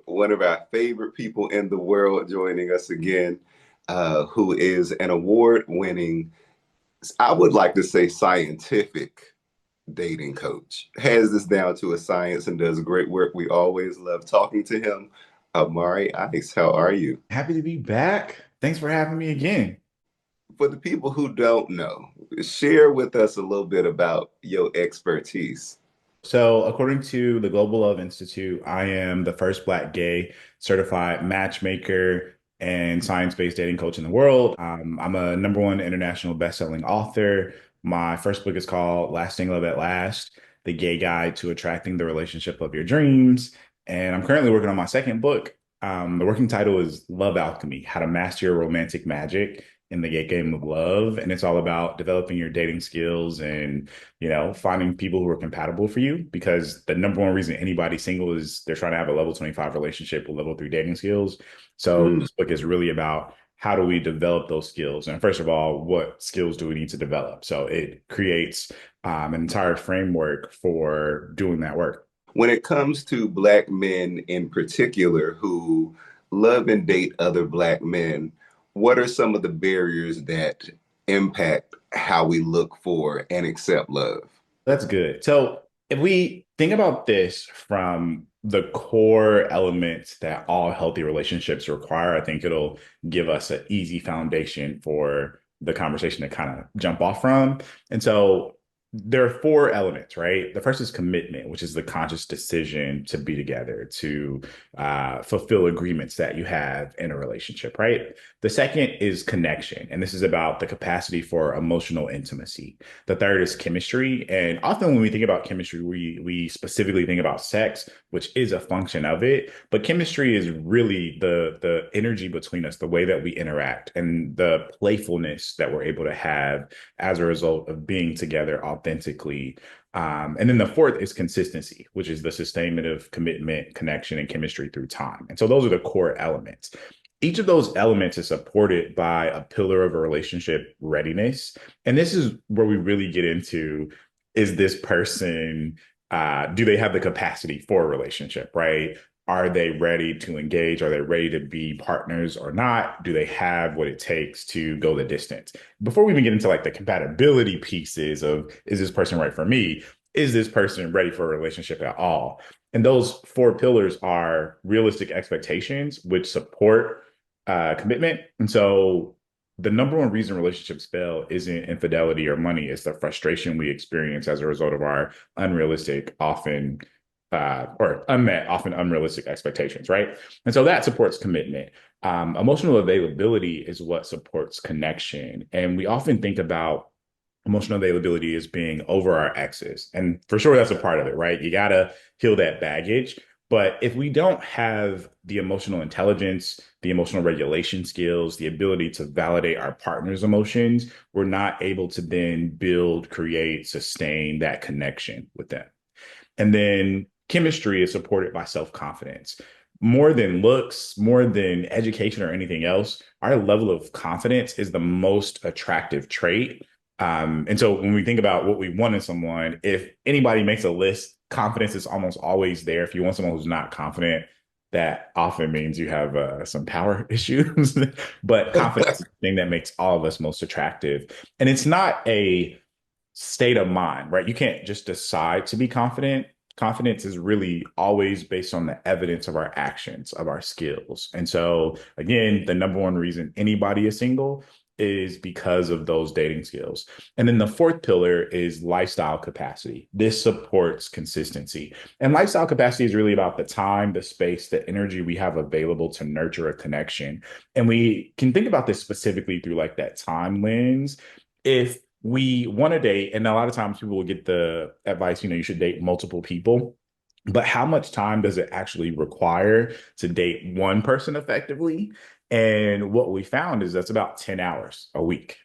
one of our favorite people in the world joining us again, who is an award-winning, I would like to say scientific dating coach. Has this down to a science and does great work. We always love talking to him. Amari Ice, how are you? Happy to be back. Thanks for having me again. For the people who don't know, share with us a little bit about your expertise. So, according to the Global Love Institute, I am the first Black gay certified matchmaker and science-based dating coach in the world. I'm a number one international best-selling author. My first book is called Lasting Love at Last, The Gay Guide to Attracting the Relationship of Your Dreams. And I'm currently working on my second book. The working title is Love Alchemy, How to Master Your Romantic Magic in the Gay Game of Love. And it's all about developing your dating skills and finding people who are compatible for you, because the number one reason anybody's single is they're trying to have a level 25 relationship with level 3 dating skills. So Mm. this book is really about how do we develop those skills? And first of all, what skills do we need to develop? So it creates an entire framework for doing that work. When it comes to Black men in particular who love and date other Black men, what are some of the barriers that impact how we look for and accept love? That's good. So if we think about this from the core elements that all healthy relationships require, I think it'll give us an easy foundation for the conversation to kind of jump off from. And so there are four elements, right? The first is commitment, which is the conscious decision to be together, to fulfill agreements that you have in a relationship, right? The second is connection, and this is about the capacity for emotional intimacy. The third is chemistry. And often when we think about chemistry, we specifically think about sex, which is a function of it. But chemistry is really the energy between us, the way that we interact, and the playfulness that we're able to have as a result of being together authentically. And then the fourth is consistency, which is the sustainment of commitment, connection, and chemistry through time. And so those are the core elements. Each of those elements is supported by a pillar of a relationship readiness. And this is where we really get into, is this person, do they have the capacity for a relationship, right? Are they ready to engage? Are they ready to be partners or not? Do they have what it takes to go the distance? Before we even get into like the compatibility pieces of, is this person right for me? Is this person ready for a relationship at all? And those four pillars are realistic expectations, which support commitment. And so the number one reason relationships fail isn't infidelity or money, it's the frustration we experience as a result of our unrealistic, often or unmet, often unrealistic expectations, right? And so that supports commitment. Emotional availability is what supports connection. And we often think about emotional availability as being over our exes. And for sure, that's a part of it, right? You got to heal that baggage. But if we don't have the emotional intelligence, the emotional regulation skills, the ability to validate our partner's emotions, we're not able to then build, create, sustain that connection with them. And then chemistry is supported by self-confidence. More than looks, more than education or anything else, our level of confidence is the most attractive trait. And so when we think about what we want in someone, if anybody makes a list, confidence is almost always there. If you want someone who's not confident, that often means you have some power issues. But confidence is the thing that makes all of us most attractive. And it's not a state of mind, right? You can't just decide to be confident. Confidence is really always based on the evidence of our actions, of our skills. And so, again, the number one reason anybody is single is because of those dating skills. And then the fourth pillar is lifestyle capacity. This supports consistency. And lifestyle capacity is really about the time, the space, the energy we have available to nurture a connection. And we can think about this specifically through like that time lens. If we want to date, and a lot of times people will get the advice, you should date multiple people. But how much time does it actually require to date one person effectively? And what we found is that's about 10 hours a week.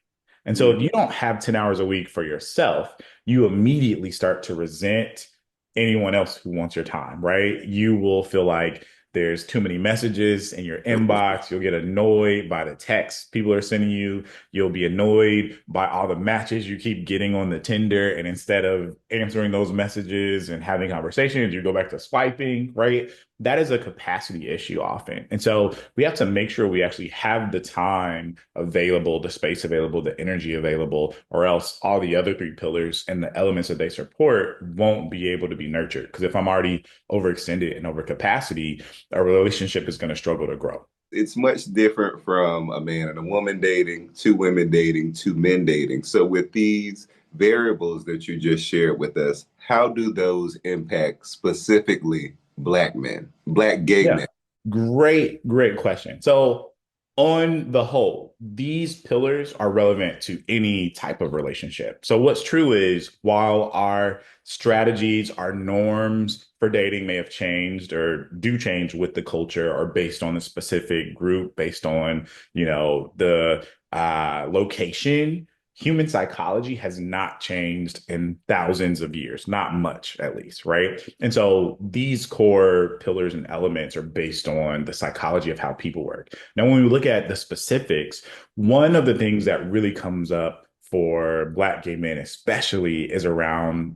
And so if you don't have 10 hours a week for yourself, you immediately start to resent anyone else who wants your time, right? You will feel like there's too many messages in your inbox. You'll get annoyed by the texts people are sending you. You'll be annoyed by all the matches you keep getting on the Tinder. And instead of answering those messages and having conversations, you go back to swiping, right? that is a capacity issue often. And so we have to make sure we actually have the time available, the space available, the energy available, or else all the other three pillars and the elements that they support won't be able to be nurtured. Because if I'm already overextended and over capacity, a relationship is going to struggle to grow. It's much different from a man and a woman dating, two women dating, two men dating. So, with these variables that you just shared with us, how do those impact specifically Black men, Black gay Yeah. men? Great question. So, on the whole, these pillars are relevant to any type of relationship. So, what's true is while our strategies, our norms for dating may have changed or do change with the culture or based on the specific group, based on, the location, human psychology has not changed in thousands of years, not much at least, right? And so these core pillars and elements are based on the psychology of how people work. Now, when we look at the specifics, one of the things that really comes up for Black gay men, especially, is around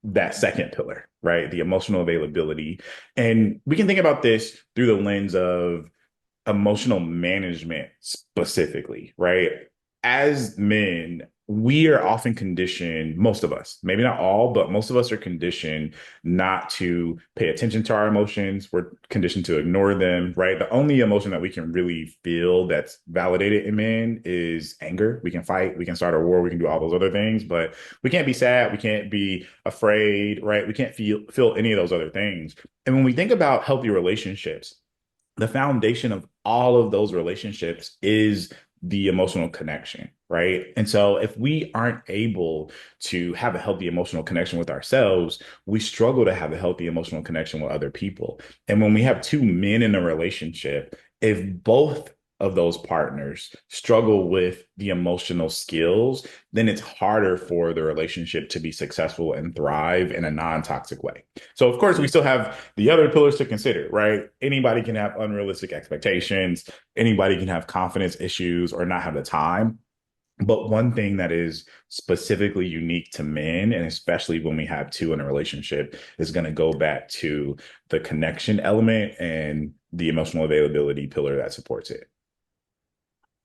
that second pillar, right? The emotional availability. And we can think about this through the lens of emotional management specifically, right? As men, we are often conditioned, most of us, maybe not all, but most of us are conditioned not to pay attention to our emotions. We're conditioned to ignore them, right? The only emotion that we can really feel that's validated in men is anger. We can fight, we can start a war, we can do all those other things, but we can't be sad, we can't be afraid, right? We can't feel any of those other things. And when we think about healthy relationships, the foundation of all of those relationships is the emotional connection, right? And so if we aren't able to have a healthy emotional connection with ourselves, we struggle to have a healthy emotional connection with other people. And when we have two men in a relationship, if both of those partners struggle with the emotional skills, then it's harder for the relationship to be successful and thrive in a non-toxic way. So, of course, we still have the other pillars to consider, right? Anybody can have unrealistic expectations. Anybody can have confidence issues or not have the time. But one thing that is specifically unique to men, and especially when we have two in a relationship, is going to go back to the connection element and the emotional availability pillar that supports it.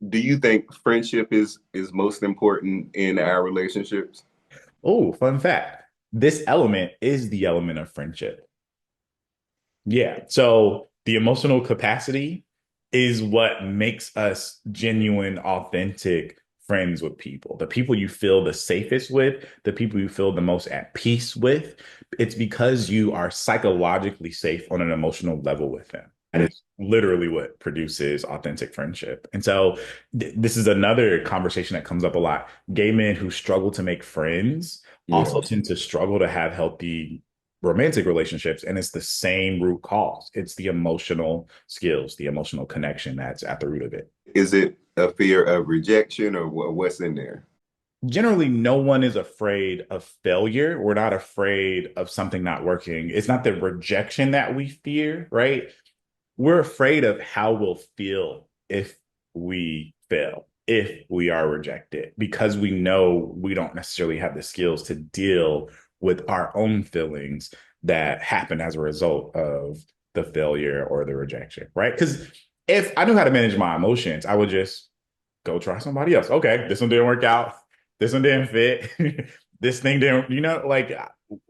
Do you think friendship is most important in our relationships? Oh, fun fact. This element is the element of friendship. Yeah. So the emotional capacity is what makes us genuine, authentic friends with people. The people you feel the safest with, the people you feel the most at peace with, it's because you are psychologically safe on an emotional level with them. That is literally what produces authentic friendship. And so this is another conversation that comes up a lot. Gay men who struggle to make friends Yeah. also tend to struggle to have healthy romantic relationships, and it's the same root cause. It's the emotional skills, the emotional connection that's at the root of it. Is it a fear of rejection or what's in there? Generally, no one is afraid of failure. We're not afraid of something not working. It's not the rejection that we fear, right? We're afraid of how we'll feel if we fail, if we are rejected, because we know we don't necessarily have the skills to deal with our own feelings that happen as a result of the failure or the rejection, right? Because if I knew how to manage my emotions, I would just go try somebody else. Okay, this one didn't work out. This one didn't fit. This thing didn't, like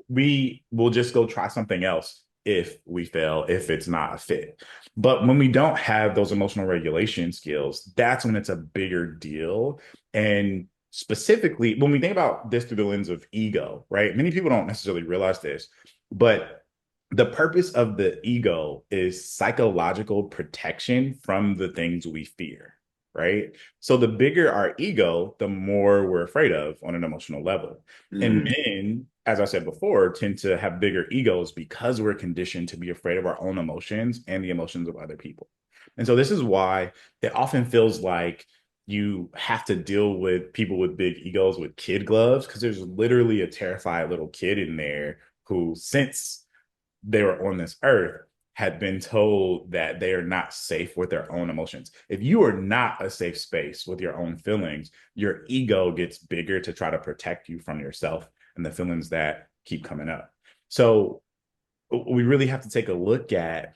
we will just go try something else if we fail, if it's not a fit. But when we don't have those emotional regulation skills, that's when it's a bigger deal. And specifically, when we think about this through the lens of ego, right? Many people don't necessarily realize this, but the purpose of the ego is psychological protection from the things we fear, right? So the bigger our ego, the more we're afraid of on an emotional level. And Mm. men, as I said before, tend to have bigger egos because we're conditioned to be afraid of our own emotions and the emotions of other people. And so this is why it often feels like you have to deal with people with big egos with kid gloves, because there's literally a terrified little kid in there who, since they were on this earth, had been told that they are not safe with their own emotions. If you are not a safe space with your own feelings, your ego gets bigger to try to protect you from yourself and the feelings that keep coming up. So we really have to take a look at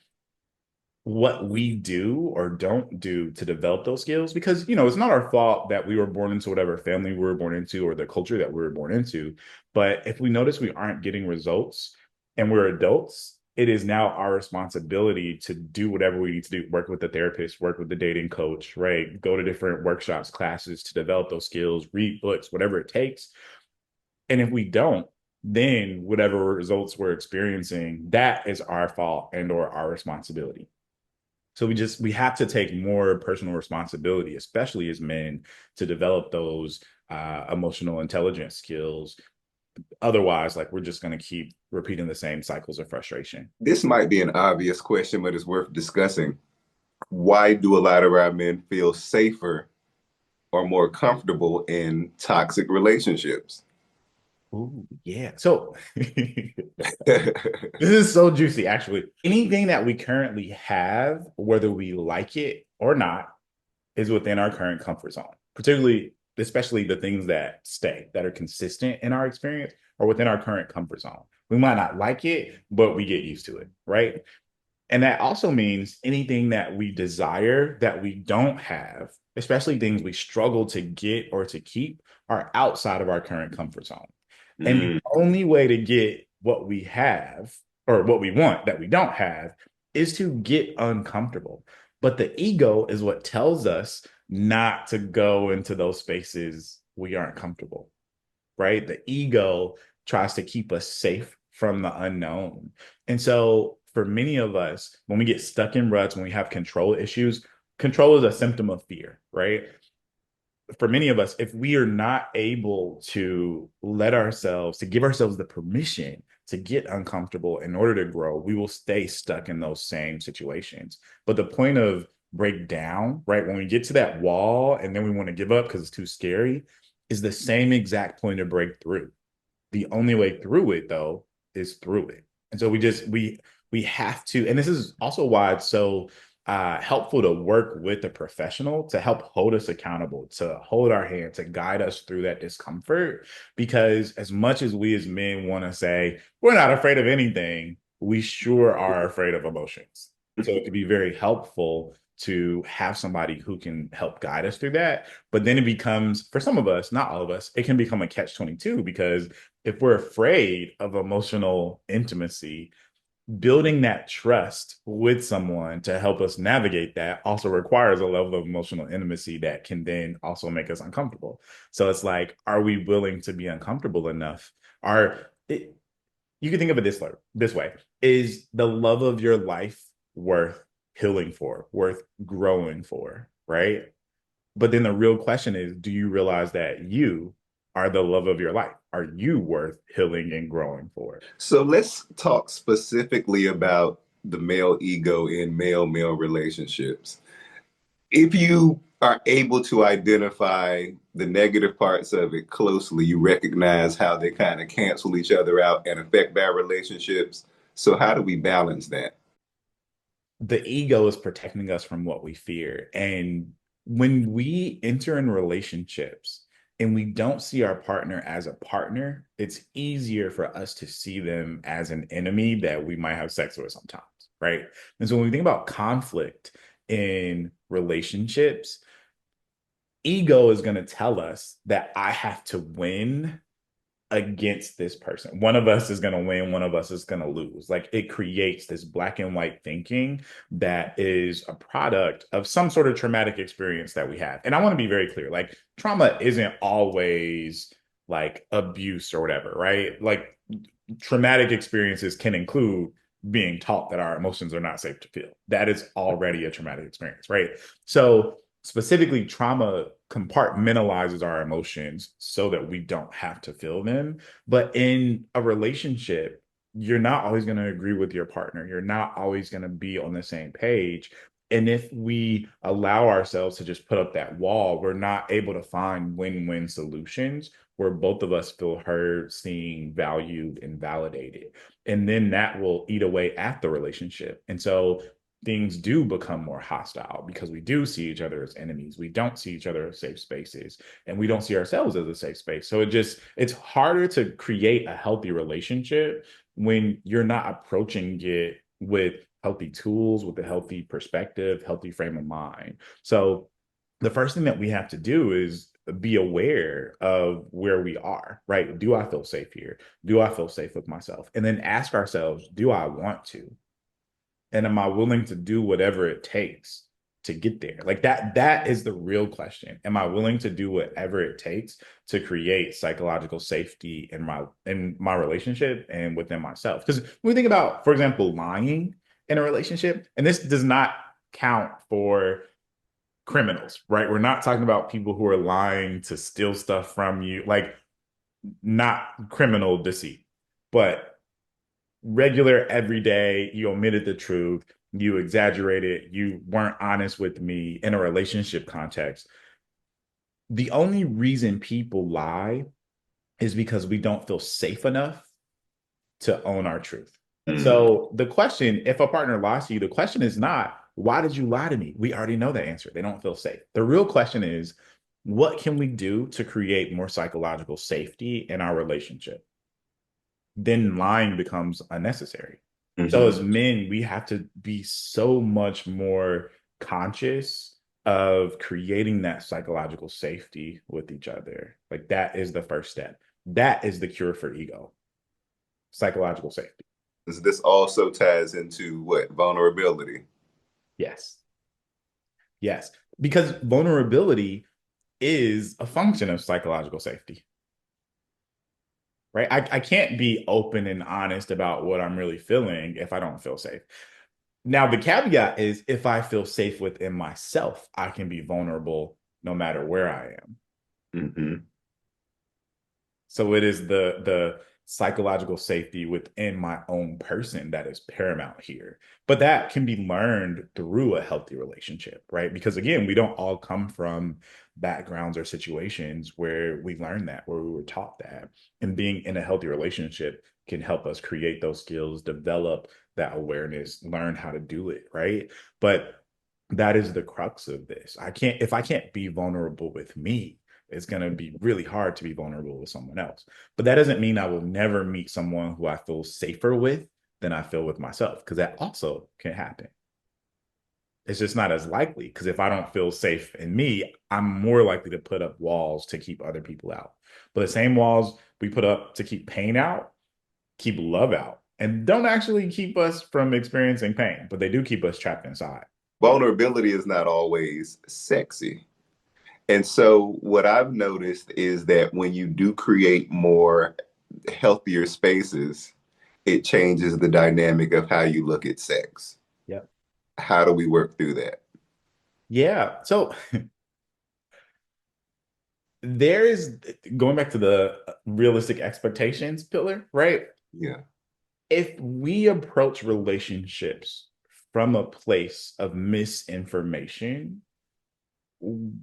what we do or don't do to develop those skills, because it's not our fault that we were born into whatever family we were born into or the culture that we were born into. But if we notice we aren't getting results and we're adults, it is now our responsibility to do whatever we need to do: work with the therapist, work with the dating coach, right? Go to different workshops, classes to develop those skills, read books, whatever it takes. And if we don't, then whatever results we're experiencing, that is our fault and or our responsibility. So we have to take more personal responsibility, especially as men, to develop those emotional intelligence skills. Otherwise, like, we're just going to keep repeating the same cycles of frustration. This might be an obvious question, but it's worth discussing. Why do a lot of our men feel safer or more comfortable in toxic relationships? Ooh, yeah. So this is so juicy, actually. Anything that we currently have, whether we like it or not, is within our current comfort zone, particularly, especially the things that stay, that are consistent in our experience, or within our current comfort zone. We might not like it, but we get used to it, right? And that also means anything that we desire that we don't have, especially things we struggle to get or to keep, are outside of our current comfort zone. And the Mm. only way to get what we have or what we want that we don't have is to get uncomfortable. But the ego is what tells us not to go into those spaces we aren't comfortable, right? The ego tries to keep us safe from the unknown. And so for many of us, when we get stuck in ruts, when we have control issues, control is a symptom of fear, right? For many of us, if we are not able to to give ourselves the permission to get uncomfortable in order to grow, we will stay stuck in those same situations. But the point of breakdown, right, when we get to that wall and then we want to give up because it's too scary, is the same exact point of breakthrough. The only way through it, though, is through it. And so we have to, and this is also why it's so helpful to work with a professional to help hold us accountable, to hold our hand, to guide us through that discomfort. Because as much as we as men want to say we're not afraid of anything, we sure are afraid of emotions. So it could be very helpful to have somebody who can help guide us through that. But then it becomes, for some of us, not all of us, it can become a catch-22, because if we're afraid of emotional intimacy, building that trust with someone to help us navigate that also requires a level of emotional intimacy that can then also make us uncomfortable. So it's like, are we willing to be uncomfortable enough? You can think of it this way: is the love of your life worth healing for, worth growing for, right? But then the real question is, do you realize that you are the love of your life? Are you worth healing and growing for? So let's talk specifically about the male ego in male-male relationships. If you are able to identify the negative parts of it closely, you recognize how they kind of cancel each other out and affect bad relationships. So how do we balance that? The ego is protecting us from what we fear. And when we enter in relationships and we don't see our partner as a partner, it's easier for us to see them as an enemy that we might have sex with sometimes, right? And so when we think about conflict in relationships, ego is going to tell us that I have to win against this person. One of us is going to win, one of us is going to lose. Like, it creates this black and white thinking that is a product of some sort of traumatic experience that we have. And I want to be very clear, like, trauma isn't always like abuse or whatever, right? Like, traumatic experiences can include being taught that our emotions are not safe to feel. That is already a traumatic experience, right? So specifically, trauma compartmentalizes our emotions so that we don't have to feel them. But in a relationship, you're not always going to agree with your partner. You're not always going to be on the same page. And if we allow ourselves to just put up that wall, we're not able to find win-win solutions where both of us feel heard, seen, valued, and validated. And then that will eat away at the relationship. And so things do become more hostile because we do see each other as enemies. We don't see each other as safe spaces, and we don't see ourselves as a safe space. So it's harder to create a healthy relationship when you're not approaching it with healthy tools, with a healthy perspective, healthy frame of mind. So the first thing that we have to do is be aware of where we are, right? Do I feel safe here? Do I feel safe with myself? And then ask ourselves, do I want to? And am I willing to do whatever it takes to get there? Like that is the real question. Am I willing to do whatever it takes to create psychological safety in my relationship and within myself? Because when we think about, for example, lying in a relationship, and this does not count for criminals, right? We're not talking about people who are lying to steal stuff from you, like not criminal deceit, but regular everyday, you omitted the truth, you exaggerated, you weren't honest with me in a relationship context. The only reason people lie is because we don't feel safe enough to own our truth. Mm. So the question, if a partner lies to you, the question is not, why did you lie to me? We already know the answer. They don't feel safe. The real question is, what can we do to create more psychological safety in our relationship? Then lying becomes unnecessary. So as Mm-hmm. men, we have to be so much more conscious of creating that psychological safety with each other. Like that is the first step. That is the cure for ego, psychological safety. This also ties into what? Vulnerability. Yes. Yes. Because vulnerability is a function of psychological safety, right? I can't be open and honest about what I'm really feeling if I don't feel safe. Now, the caveat is if I feel safe within myself, I can be vulnerable no matter where I am. Mm-hmm. So it is the psychological safety within my own person that is paramount here. But that can be learned through a healthy relationship, right? Because again, we don't all come from backgrounds or situations where we learned that, where we were taught that. And being in a healthy relationship can help us create those skills, develop that awareness, learn how to do it, right? But that is the crux of this. If I can't be vulnerable with me, it's going to be really hard to be vulnerable with someone else. But that doesn't mean I will never meet someone who I feel safer with than I feel with myself, because that also can happen. It's just not as likely because if I don't feel safe in me, I'm more likely to put up walls to keep other people out. But the same walls we put up to keep pain out, keep love out, and don't actually keep us from experiencing pain, but they do keep us trapped inside. Vulnerability is not always sexy. And so, what I've noticed is that when you do create more healthier spaces, it changes the dynamic of how you look at sex. Yep. How do we work through that? Yeah. So there is going back to the realistic expectations pillar, right? Yeah. If we approach relationships from a place of misinformation,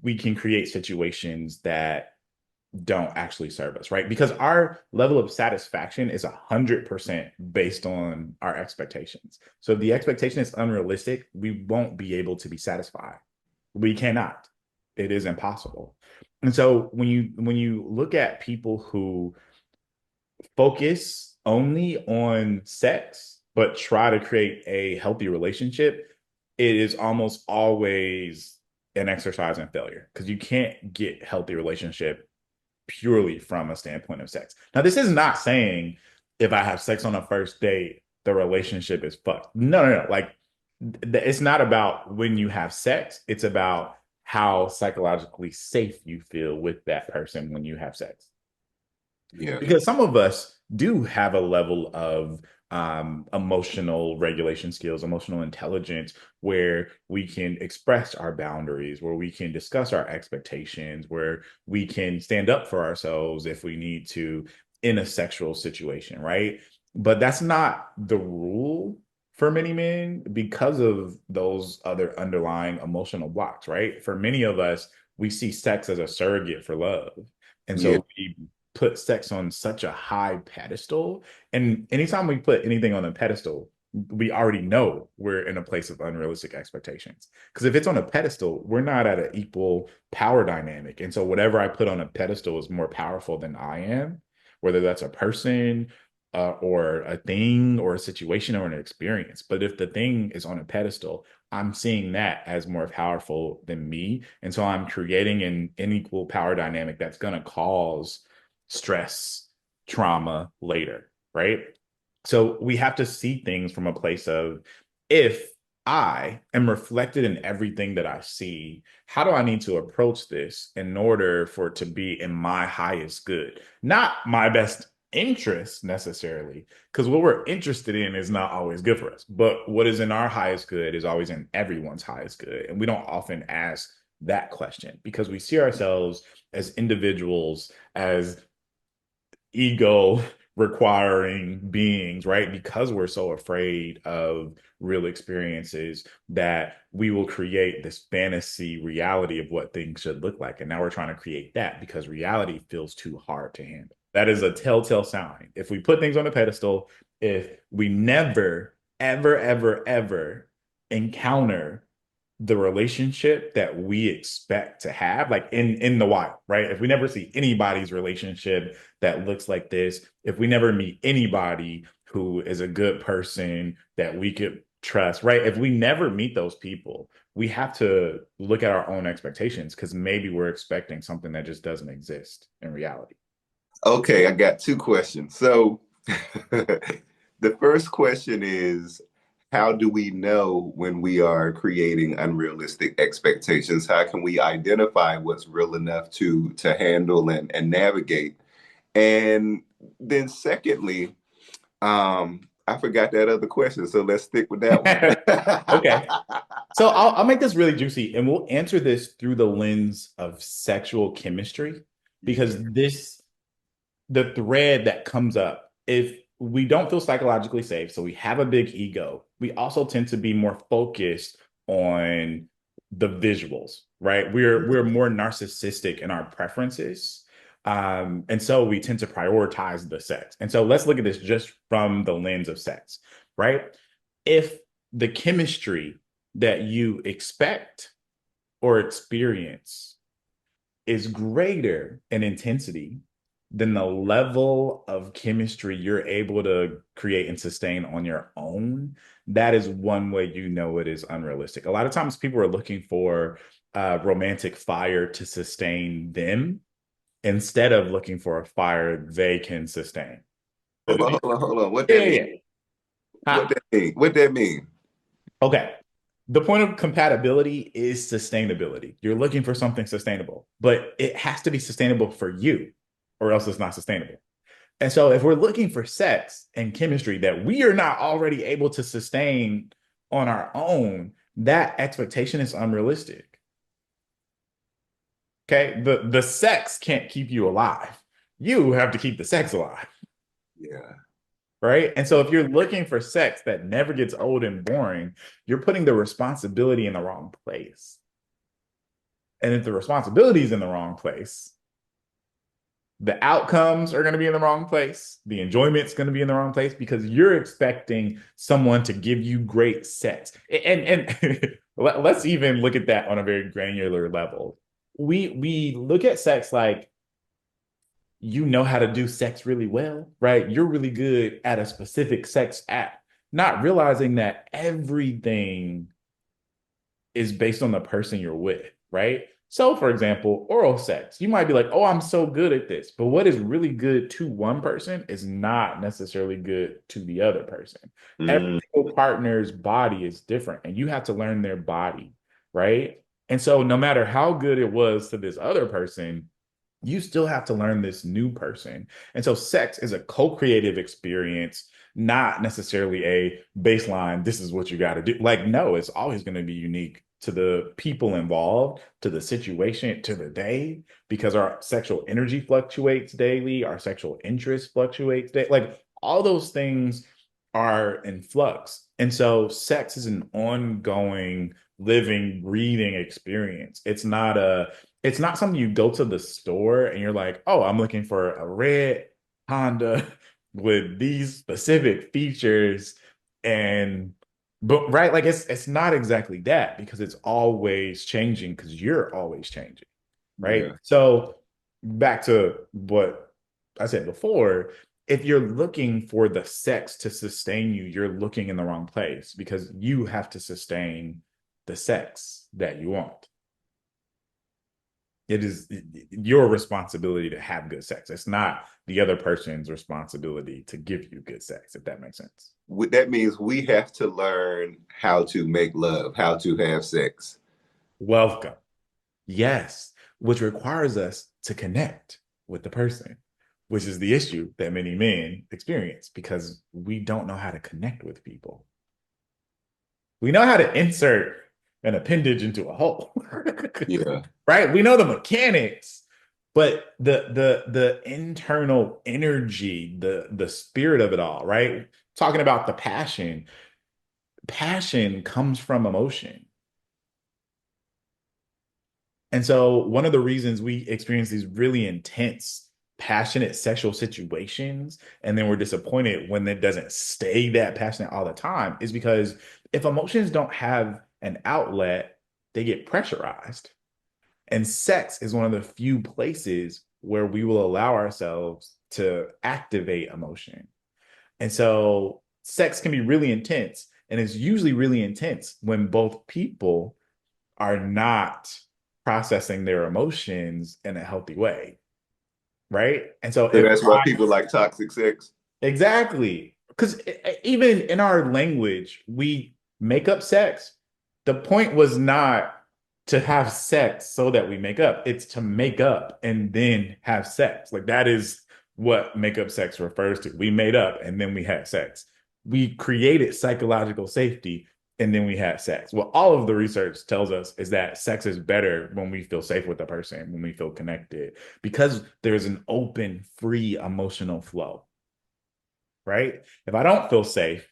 we can create situations that don't actually serve us, right? Because our level of satisfaction is 100% based on our expectations. So if the expectation is unrealistic, we won't be able to be satisfied. We cannot. It is impossible. And so when you look at people who focus only on sex but try to create a healthy relationship, it is almost always an exercise in failure because you can't get healthy relationship purely from a standpoint of sex. Now, this is not saying if I have sex on a first date, the relationship is fucked. No, no, no. Like, it's not about when you have sex, it's about how psychologically safe you feel with that person when you have sex. Yeah. Because some of us do have a level of emotional regulation skills, emotional intelligence, where we can express our boundaries, where we can discuss our expectations, where we can stand up for ourselves if we need to in a sexual situation, right? But that's not the rule for many men because of those other underlying emotional blocks, right? For many of us, we see sex as a surrogate for love. And Yeah. so we put sex on such a high pedestal. And anytime we put anything on a pedestal, we already know we're in a place of unrealistic expectations. Because if it's on a pedestal, we're not at an equal power dynamic. And so whatever I put on a pedestal is more powerful than I am, whether that's a person or a thing or a situation or an experience. But if the thing is on a pedestal, I'm seeing that as more powerful than me. And so I'm creating an unequal power dynamic that's going to cause stress, trauma later, right? So we have to see things from a place of, if I am reflected in everything that I see, how do I need to approach this in order for it to be in my highest good? Not my best interest necessarily, because what we're interested in is not always good for us. But what is in our highest good is always in everyone's highest good. And we don't often ask that question because we see ourselves as individuals, as ego requiring beings, right? Because we're so afraid of real experiences that we will create this fantasy reality of what things should look like. And now we're trying to create that because reality feels too hard to handle. That is a telltale sign. If we put things on a pedestal, if we never, ever, ever, ever encounter the relationship that we expect to have, like in the wild, right? If we never see anybody's relationship that looks like this, if we never meet anybody who is a good person that we could trust, right? If we never meet those people, we have to look at our own expectations because maybe we're expecting something that just doesn't exist in reality. Okay, I got two questions. So the first question is, how do we know when we are creating unrealistic expectations? How can we identify what's real enough to handle and navigate? And then secondly, I forgot that other question, so let's stick with that Okay. one. So I'll make this really juicy and we'll answer this through the lens of sexual chemistry because Yeah. the thread that comes up, if we don't feel psychologically safe, so we have a big ego, we also tend to be more focused on the visuals, right? We're more narcissistic in our preferences. And so we tend to prioritize the sex. And so let's look at this just from the lens of sex, right? If the chemistry that you expect or experience is greater in intensity than the level of chemistry you're able to create and sustain on your own, that is one way you know it is unrealistic. A lot of times people are looking for romantic fire to sustain them instead of looking for a fire they can sustain. Hold on. What Yeah, that yeah, mean? yeah. What Huh. that mean? What that mean? Okay. The point of compatibility is sustainability. You're looking for something sustainable, but it has to be sustainable for you, or else it's not sustainable. And so, if we're looking for sex and chemistry that we are not already able to sustain on our own, that expectation is unrealistic. Okay. The sex can't keep you alive. You have to keep the sex alive. Yeah. Right. And so if you're looking for sex that never gets old and boring, you're putting the responsibility in the wrong place. And if the responsibility is in the wrong place, the outcomes are going to be in the wrong place. The enjoyment's going to be in the wrong place because you're expecting someone to give you great sex. And let's even look at that on a very granular level. We look at sex like you know how to do sex really well, right? You're really good at a specific sex act, not realizing that everything is based on the person you're with, right? So, for example, oral sex, you might be like, oh, I'm so good at this. But what is really good to one person is not necessarily good to the other person. Every Mm. single partner's body is different, and you have to learn their body, right? And so, no matter how good it was to this other person, you still have to learn this new person. And so sex is a co-creative experience, not necessarily a baseline, this is what you got to do. Like, no, it's always going to be unique to the people involved, to the situation, to the day, because our sexual energy fluctuates daily, our sexual interest fluctuates daily. Like all those things are in flux. And so sex is an ongoing, living, breathing experience. It's not something you go to the store and you're like, oh, I'm looking for a red Honda with these specific features. And but right, like it's not exactly that because it's always changing because you're always changing, right? Yeah. So back to what I said before, if you're looking for the sex to sustain you, you're looking in the wrong place because you have to sustain the sex that you want. It is your responsibility to have good sex. It's not the other person's responsibility to give you good sex, if that makes sense. That means we have to learn how to make love, how to have sex. Welcome. Yes, which requires us to connect with the person, which is the issue that many men experience because we don't know how to connect with people. We know how to insert an appendage into a hole, Yeah. right? We know the mechanics, but the internal energy, the spirit of it all, right? Talking about the passion, passion comes from emotion. And so one of the reasons we experience these really intense, passionate sexual situations, and then we're disappointed when it doesn't stay that passionate all the time, is because if emotions don't have an outlet, they get pressurized. And sex is one of the few places where we will allow ourselves to activate emotion. And so sex can be really intense, and it's usually really intense when both people are not processing their emotions in a healthy way, right? And so So if that's why people like toxic sex. exactly, because even in our language, we make up sex. The point was not to have sex so that we make up, it's to make up and then have sex. Like that is what make up sex refers to. We made up and then we had sex. We created psychological safety and then we had sex. Well, all of the research tells us is that sex is better when we feel safe with a person, when we feel connected, because there's an open, free emotional flow, right? If I don't feel safe,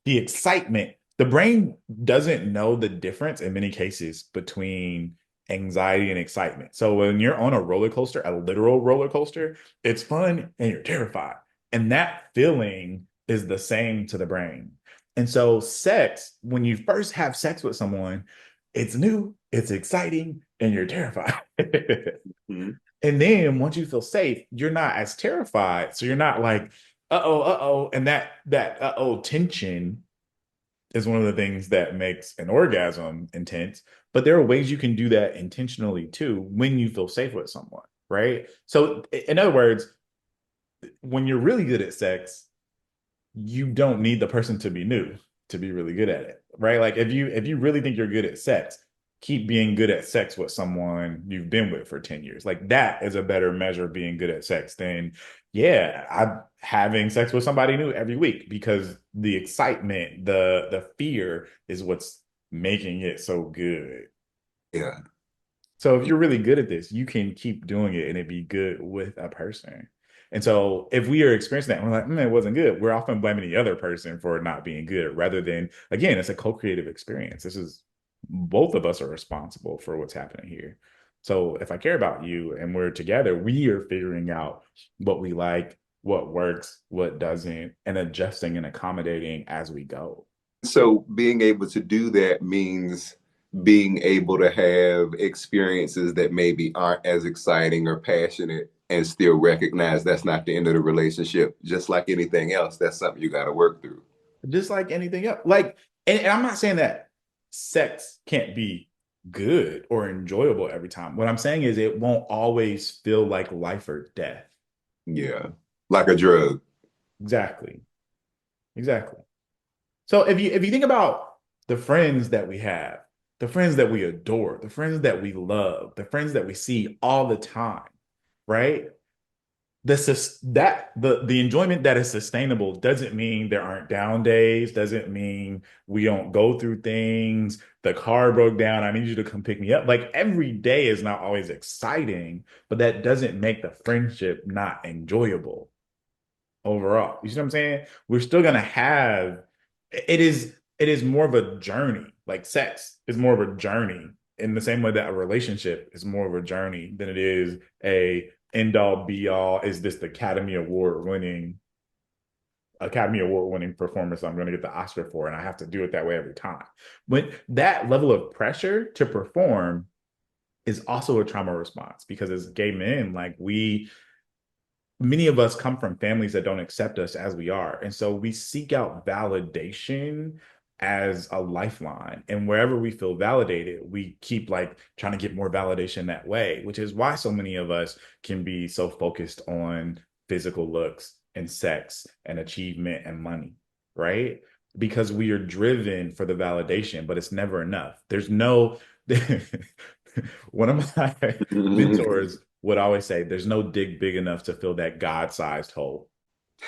the excitement, the brain doesn't know the difference in many cases between anxiety and excitement. So when you're on a roller coaster, a literal roller coaster, it's fun and you're terrified. And that feeling is the same to the brain. And so, sex, when you first have sex with someone, it's new, it's exciting, and you're terrified. Mhm. And then once you feel safe, you're not as terrified. So you're not like, uh-oh. And that uh-oh tension is one of the things that makes an orgasm intense. But there are ways you can do that intentionally too when you feel safe with someone, right? So in other words, when you're really good at sex, you don't need the person to be new to be really good at it, right? Like if you really think you're good at sex, keep being good at sex with someone you've been with for 10 years. Like that is a better measure of being good at sex than, yeah, I'm having sex with somebody new every week because the excitement, the fear is what's making it so good. Yeah. So if you're really good at this, you can keep doing it and it be good with a person. And so if we are experiencing that, we're like, it wasn't good. We're often blaming the other person for not being good rather than, again, it's a co-creative experience. This is both of us are responsible for what's happening here. So if I care about you and we're together, we are figuring out what we like, what works, what doesn't, and adjusting and accommodating as we go. So being able to do that means being able to have experiences that maybe aren't as exciting or passionate and still recognize that's not the end of the relationship. Just like anything else, that's something you got to work through. Just like anything else. Like, and I'm not saying that sex can't be good or enjoyable every time. What I'm saying is it won't always feel like life or death. Yeah. Like a drug. Exactly. Exactly. So if you think about the friends that we have, the friends that we adore, the friends that we love, the friends that we see all the time, right? The enjoyment that is sustainable doesn't mean there aren't down days, doesn't mean we don't go through things. The car broke down, I need you to come pick me up. Like every day is not always exciting, but that doesn't make the friendship not enjoyable overall. You see what I'm saying? We're still gonna have it is more of a journey. Like sex is more of a journey in the same way that a relationship is more of a journey than it is a end all be all. Is this the Academy Award winning Academy Award winning performance I'm going to get the Oscar for, and I have to do it that way every time. But that level of pressure to perform is also a trauma response because as gay men, like many of us come from families that don't accept us as we are. And so we seek out validation as a lifeline. And wherever we feel validated, we keep like trying to get more validation that way, which is why so many of us can be so focused on physical looks and sex and achievement and money, right? Because we are driven for the validation, but it's never enough. There's no, one of my mentors would always say, there's no dig big enough to fill that God-sized hole.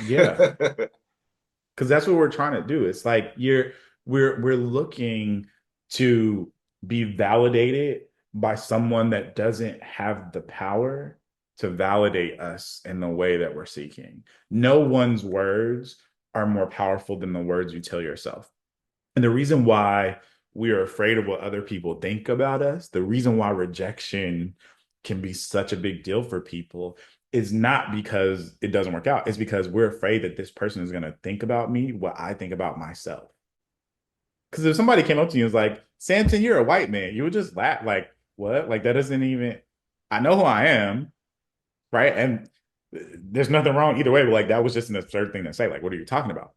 Yeah, because that's what we're trying to do. It's like we're looking to be validated by someone that doesn't have the power to validate us in the way that we're seeking. No one's words are more powerful than the words you tell yourself. And the reason why we are afraid of what other people think about us, the reason why rejection can be such a big deal for people is not because it doesn't work out. It's because we're afraid that this person is going to think about me what I think about myself. Because if somebody came up to you and was like, Samson, you're a white man, you would just laugh, like, what? Like, that doesn't even, I know who I am, right? And there's nothing wrong either way, but like, that was just an absurd thing to say. Like, what are you talking about?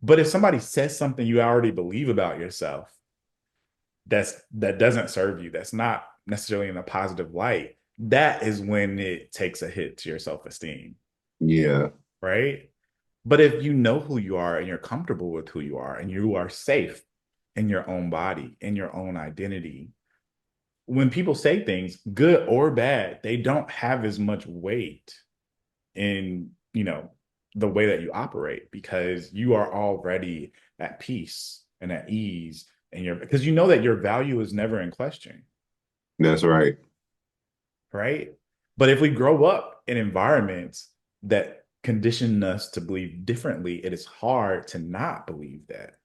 But if somebody says something you already believe about yourself, that doesn't serve you, that's not necessarily in a positive light, that is when it takes a hit to your self-esteem, Yeah. right? But if you know who you are and you're comfortable with who you are and you are safe in your own body, in your own identity, when people say things, good or bad, they don't have as much weight in, the way that you operate because you are already at peace and at ease and you're because you know that your value is never in question, That's right. right? But if we grow up in environments that condition us to believe differently, it is hard to not believe that.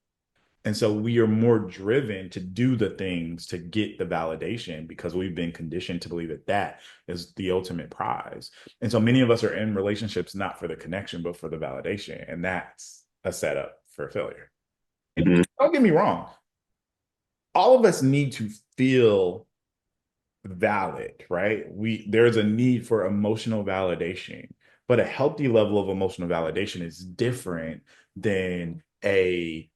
And so we are more driven to do the things to get the validation because we've been conditioned to believe that that is the ultimate prize. And so many of us are in relationships not for the connection, but for the validation. And that's a setup for failure. And Mhm. don't get me wrong, all of us need to feel valid, right? There's a need for emotional validation, but a healthy level of emotional validation is different than a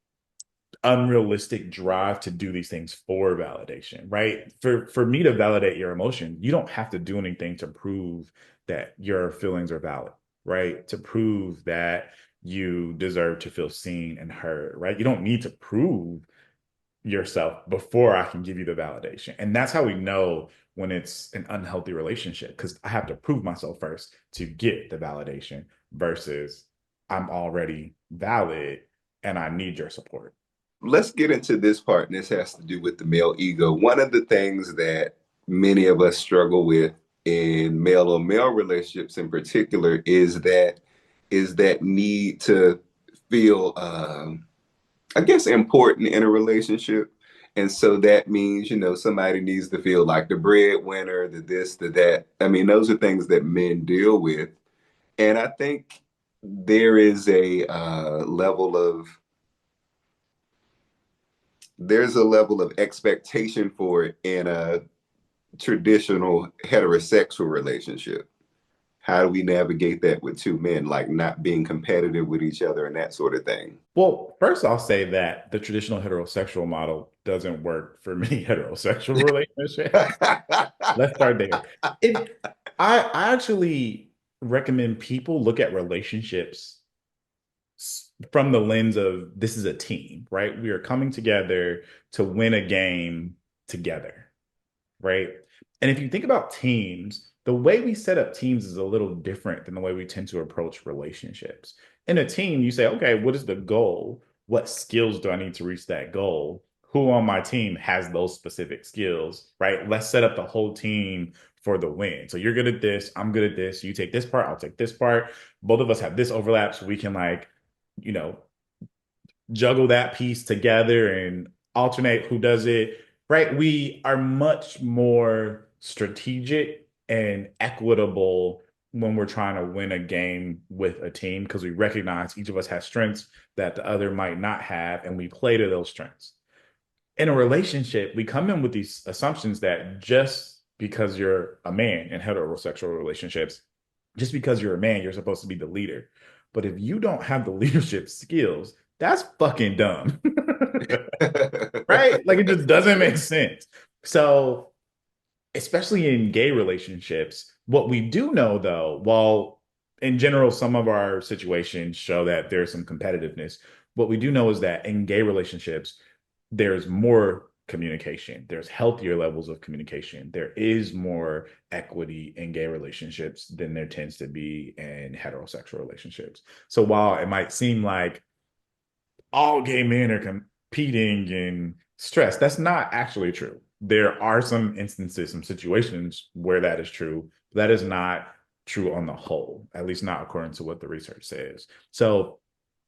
unrealistic drive to do these things for validation, right? For me to validate your emotion, you don't have to do anything to prove that your feelings are valid, right? To prove that you deserve to feel seen and heard, right? You don't need to prove yourself before I can give you the validation. And that's how we know when it's an unhealthy relationship because I have to prove myself first to get the validation versus I'm already valid and I need your support. Let's get into this part, and this has to do with the male ego. One of the things that many of us struggle with in male on male relationships in particular is that need to feel I guess important in a relationship. And so that means, somebody needs to feel like the breadwinner, the this, the that. I mean, those are things that men deal with. And I think there is a level of there's a level of expectation for it in a traditional heterosexual relationship. How do we navigate that with two men, like not being competitive with each other and that sort of thing? Well, first I'll say that the traditional heterosexual model doesn't work for many heterosexual relationships. Let's start there. It, I actually recommend people look at relationships from the lens of this is a team, right? We are coming together to win a game together, right? And if you think about teams, the way we set up teams is a little different than the way we tend to approach relationships. In a team, you say, okay, what is the goal? What skills do I need to reach that goal? Who on my team has those specific skills, right? Let's set up the whole team for the win. So you're good at this, I'm good at this. You take this part, I'll take this part. Both of us have this overlap, so we can you know, juggle that piece together and alternate who does it, right? We are much more strategic and equitable when we're trying to win a game with a team because we recognize each of us has strengths that the other might not have, and we play to those strengths. In a relationship, we come in with these assumptions that just because you're a man in heterosexual relationships, just because you're a man, you're supposed to be the leader. But if you don't have the leadership skills, that's fucking dumb. Right? Like it just doesn't make sense. So, especially in gay relationships, what we do know though, while in general, some of our situations show that there's some competitiveness, what we do know is that in gay relationships, there's more communication, there's healthier levels of communication, there is more equity in gay relationships than there tends to be in heterosexual relationships. So while it might seem like all gay men are competing and stressed, that's not actually true. There are some instances, some situations where that is true. But that is not true on the whole, at least not according to what the research says. So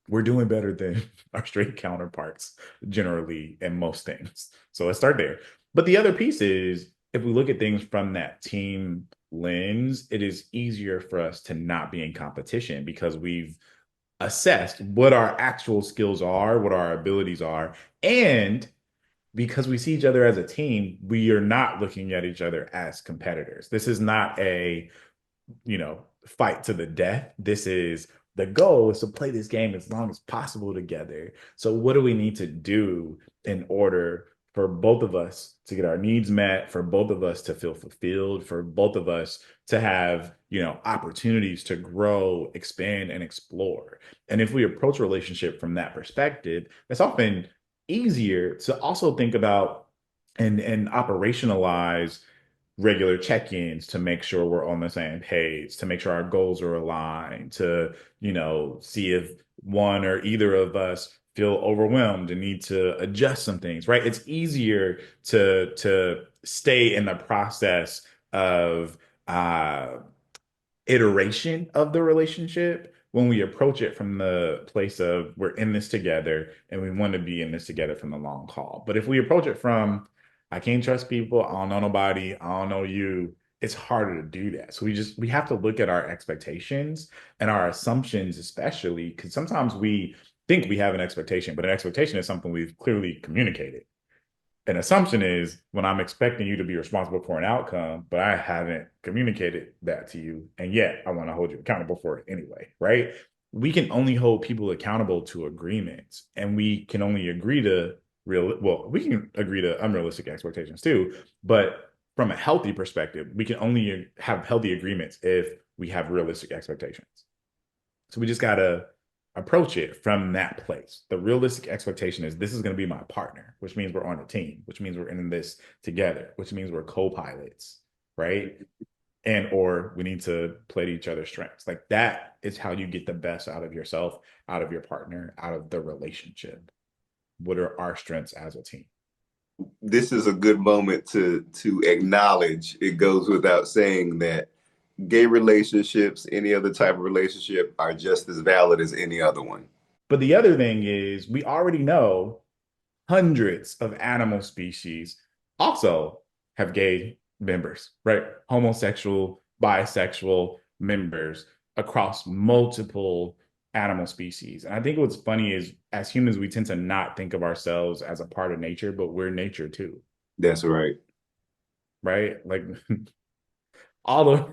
we're doing better than our straight counterparts generally in most things. So let's start there. But the other piece is if we look at things from that team lens, it is easier for us to not be in competition because we've assessed what our actual skills are, what our abilities are, and because we see each other as a team, we are not looking at each other as competitors. This is not a, fight to the death. This is the goal is to play this game as long as possible together. So what do we need to do in order for both of us to get our needs met, for both of us to feel fulfilled, for both of us to have, opportunities to grow, expand, and explore. And if we approach a relationship from that perspective, it's often easier to also think about and operationalize regular check-ins to make sure we're on the same page, to make sure our goals are aligned, to, see if one or either of us feel overwhelmed and need to adjust some things, right? It's easier to stay in the process of uh iteration of the relationship when we approach it from the place of we're in this together and we want to be in this together from the long haul. But if we approach it from I can't trust people, I don't know nobody, I don't know you, it's harder to do that. So we have to look at our expectations and our assumptions, especially because sometimes we think we have an expectation, but an expectation is something we've clearly communicated. An assumption is when I'm expecting you to be responsible for an outcome, but I haven't communicated that to you. And yet I want to hold you accountable for it anyway, right? We can only hold people accountable to agreements, and we can only agree to we can agree to unrealistic expectations too. But from a healthy perspective, we can only have healthy agreements if we have realistic expectations. So we just got to approach it from that place. The realistic expectation is this is going to be my partner, which means we're on a team, which means we're in this together, which means we're co-pilots, right? And or we need to play to each other's strengths. Like that is how you get the best out of yourself, out of your partner, out of the relationship. What are our strengths as a team? This is a good moment to acknowledge, it goes without saying, that gay relationships, any other type of relationship, are just as valid as any other one. But the other thing is we already know hundreds of animal species also have gay members, right? Homosexual, bisexual members across multiple animal species. And I think what's funny is as humans, we tend to not think of ourselves as a part of nature, but we're nature too, That's right. right? Like all of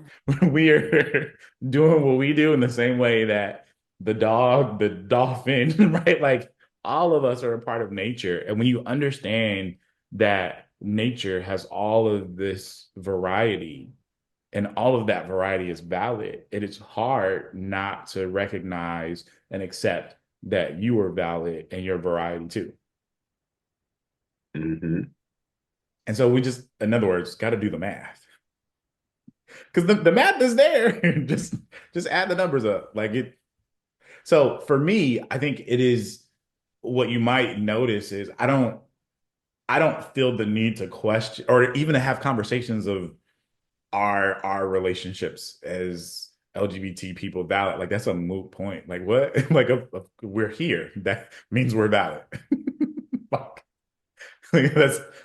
we are doing what we do in the same way that the dog, the dolphin, right? Like all of us are a part of nature. And when you understand that nature has all of this variety and all of that variety is valid, it is hard not to recognize and accept that you are valid and your variety too. Mm-hmm. And so we just, in other words, got to do the math because the math is there. Just add the numbers up. Like it. So for me, I think it is what you might notice is I don't feel the need to question or even to have conversations of our relationships as LGBT people valid. Like that's a moot point. Like what? Like we're here. That means we're valid. Fuck. Like,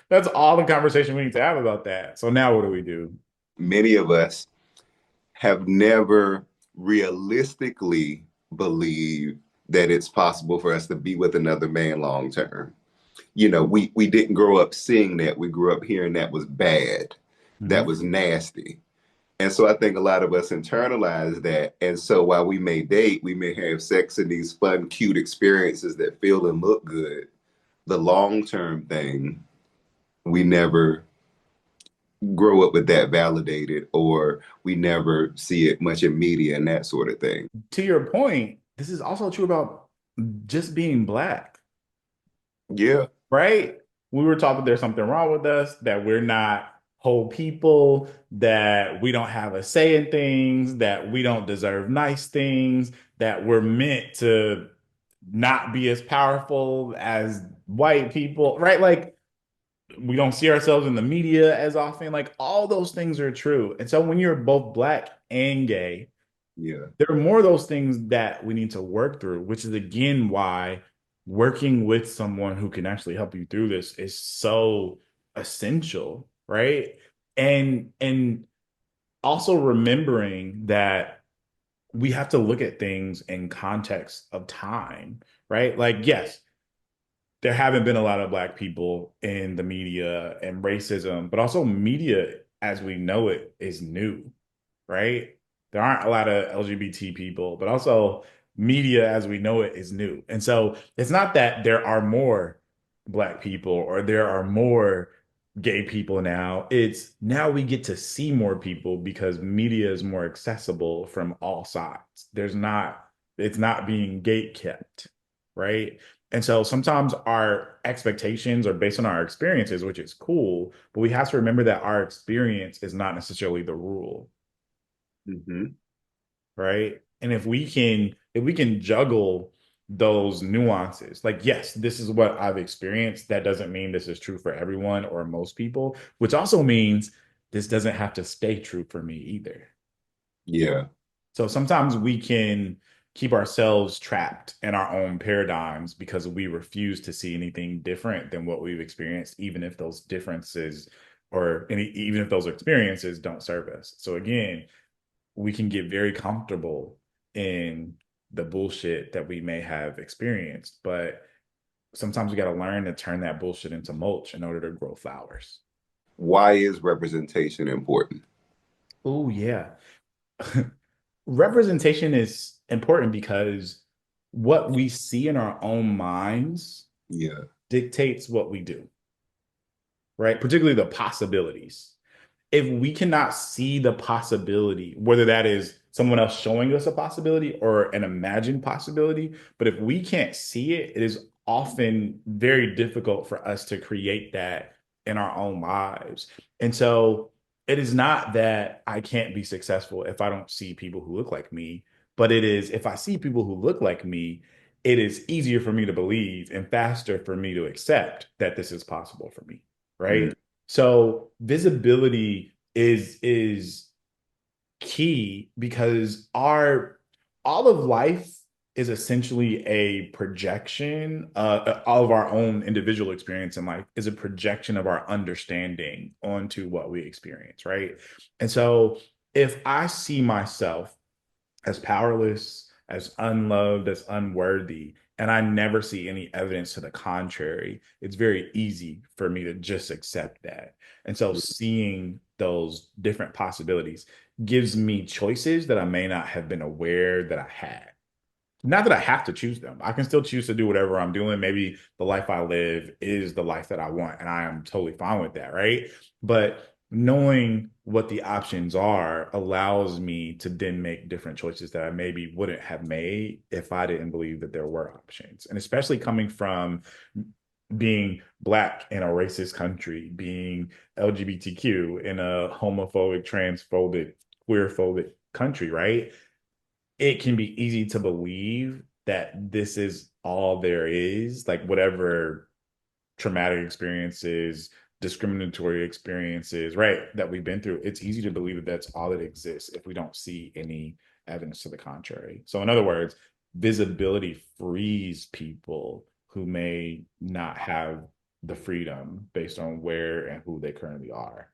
that's all the conversation we need to have about that. So now what do we do? Many of us have never realistically believed that it's possible for us to be with another man long term. You know, we didn't grow up seeing that. We grew up hearing that was bad, that Mhm. was nasty. And so I think a lot of us internalize that. And so while we may date, we may have sex in these fun, cute experiences that feel and look good. The long term thing, we never grow up with that validated, or we never see it much in media and that sort of thing. To your point, this is also true about just being Black, Yeah, right? We were talking there's something wrong with us, that we're not whole people, that we don't have a say in things, that we don't deserve nice things, that we're meant to not be as powerful as white people, right? Like we don't see ourselves in the media as often. Like all those things are true. And so when you're both Black and gay, yeah, there are more of those things that we need to work through, which is again why working with someone who can actually help you through this is so essential, right? And also remembering that we have to look at things in context of time, right? Like, yes, there haven't been a lot of Black people in the media and racism, but also media as we know it is new, right? There aren't a lot of LGBT people, but also media as we know it is new. And so it's not that there are more Black people or there are more gay people now. It's now we get to see more people because media is more accessible from all sides. It's not being gate kept, right? And so sometimes our expectations are based on our experiences, which is cool, but we have to remember that our experience is not necessarily the rule, hmm, right? And if we can juggle those nuances, like yes, this is what I've experienced, that doesn't mean this is true for everyone or most people, which also means this doesn't have to stay true for me either. yeah, So sometimes we can keep ourselves trapped in our own paradigms because we refuse to see anything different than what we've experienced, even if those differences even if those experiences don't serve us. So again, we can get very comfortable in the bullshit that we may have experienced, but sometimes we got to learn to turn that bullshit into mulch in order to grow flowers. why is representation important? Oh, yeah. Representation is important because what we see in our own minds Yeah, dictates what we do, right? Particularly the possibilities. If we cannot see the possibility, whether that is someone else showing us a possibility or an imagined possibility, but if we can't see it, it is often very difficult for us to create that in our own lives. And so it is not that I can't be successful if I don't see people who look like me, but it is if I see people who look like me, it is easier for me to believe and faster for me to accept that this is possible for me, mm, right? So visibility is key because our all of life is essentially a projection. All of our own individual experience in life is a projection of our understanding onto what we experience, right? And so if I see myself as powerless, as unloved, as unworthy, and I never see any evidence to the contrary, it's very easy for me to just accept that. And so seeing those different possibilities gives me choices that I may not have been aware that I had. Not that I have to choose them. I can still choose to do whatever I'm doing. Maybe the life I live is the life that I want, and I am totally fine with that, right? But knowing what the options are allows me to then make different choices that I maybe wouldn't have made if I didn't believe that there were options. And especially coming from being Black in a racist country, being LGBTQ in a homophobic, transphobic, queerphobic country, right? It can be easy to believe that this is all there is, like whatever traumatic experiences, discriminatory experiences, right, that we've been through. It's easy to believe that that's all that exists if we don't see any evidence to the contrary. So, in other words, visibility frees people who may not have the freedom based on where and who they currently are.